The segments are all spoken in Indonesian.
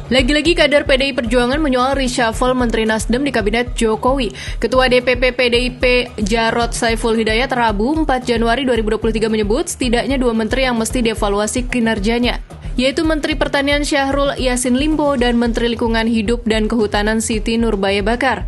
Lagi-lagi kader PDI Perjuangan menyoal reshuffle Menteri Nasdem di Kabinet Jokowi. Ketua DPP PDIP Jarod Saiful Hidayat Rabu 4 Januari 2023 menyebut setidaknya 2 menteri yang mesti dievaluasi kinerjanya, yaitu Menteri Pertanian Syahrul Yassin Limpo dan Menteri Lingkungan Hidup dan Kehutanan Siti Nurbaya Bakar.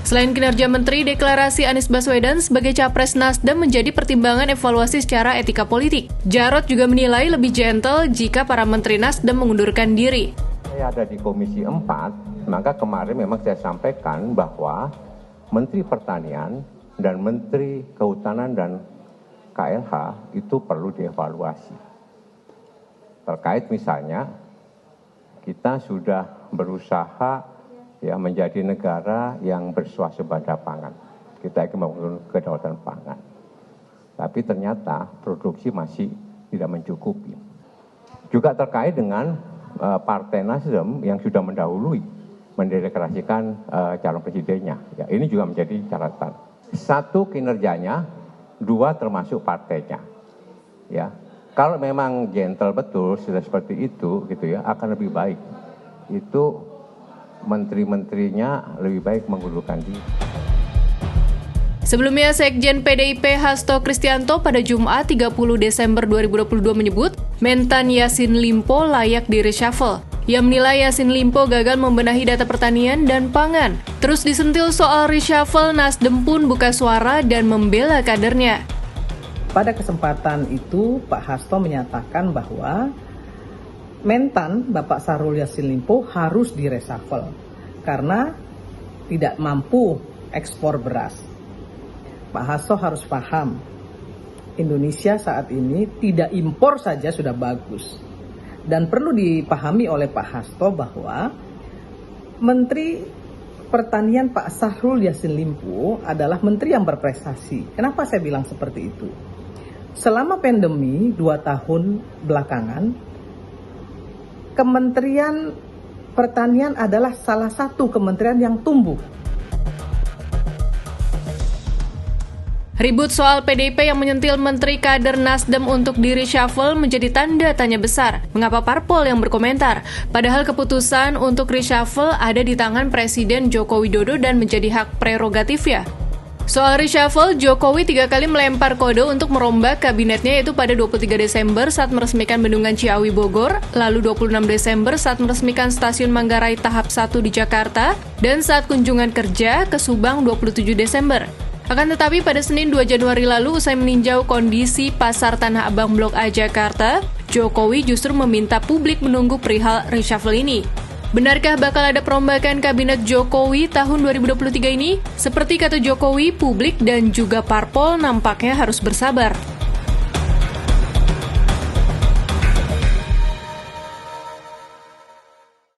Selain kinerja menteri, deklarasi Anies Baswedan sebagai capres Nasdem menjadi pertimbangan evaluasi secara etika politik. Jarod juga menilai lebih gentle jika para menteri Nasdem mengundurkan diri. Saya ada di Komisi 4, maka kemarin memang saya sampaikan bahwa Menteri Pertanian dan Menteri Kehutanan dan KLH itu perlu dievaluasi. Terkait misalnya, kita sudah berusaha menjadi negara yang berswasembada pangan. Kita ingin membangun kedaulatan pangan. Tapi ternyata produksi masih tidak mencukupi. Juga terkait dengan Partai Nasdem yang sudah mendahului mendeklarasikan calon presidennya. Ini juga menjadi catatan. 1, kinerjanya, 2, termasuk partainya. Kalau memang gentle betul sudah seperti itu akan lebih baik. Itu menteri-menterinya lebih baik mengundurkan diri. Sebelumnya, Sekjen PDIP Hasto Kristianto pada Jumat 30 Desember 2022 menyebut Mentan Yassin Limpo layak di reshuffle. Ia menilai Yassin Limpo gagal membenahi data pertanian dan pangan. Terus disentil soal reshuffle, Nasdem pun buka suara dan membela kadernya. Pada kesempatan itu, Pak Hasto menyatakan bahwa Mentan Bapak Syahrul Yassin Limpo harus di reshuffle karena tidak mampu ekspor beras. Pak Hasto harus paham, Indonesia saat ini tidak impor saja sudah bagus. Dan perlu dipahami oleh Pak Hasto bahwa Menteri Pertanian Pak Syahrul Yassin Limpo adalah menteri yang berprestasi. Kenapa saya bilang seperti itu? Selama pandemi 2 tahun belakangan, Kementerian Pertanian adalah salah satu kementerian yang tumbuh. Ribut soal PDIP yang menyentil menteri kader Nasdem untuk di reshuffle menjadi tanda tanya besar. Mengapa parpol yang berkomentar? Padahal keputusan untuk reshuffle ada di tangan Presiden Joko Widodo dan menjadi hak prerogatif ya. Soal reshuffle, Jokowi 3 kali melempar kode untuk merombak kabinetnya, yaitu pada 23 Desember saat meresmikan Bendungan Ciawi Bogor, lalu 26 Desember saat meresmikan Stasiun Manggarai tahap 1 di Jakarta, dan saat kunjungan kerja ke Subang 27 Desember. Akan tetapi pada Senin 2 Januari lalu usai meninjau kondisi Pasar Tanah Abang Blok A Jakarta, Jokowi justru meminta publik menunggu perihal reshuffle ini. Benarkah bakal ada perombakan kabinet Jokowi tahun 2023 ini? Seperti kata Jokowi, publik dan juga parpol nampaknya harus bersabar.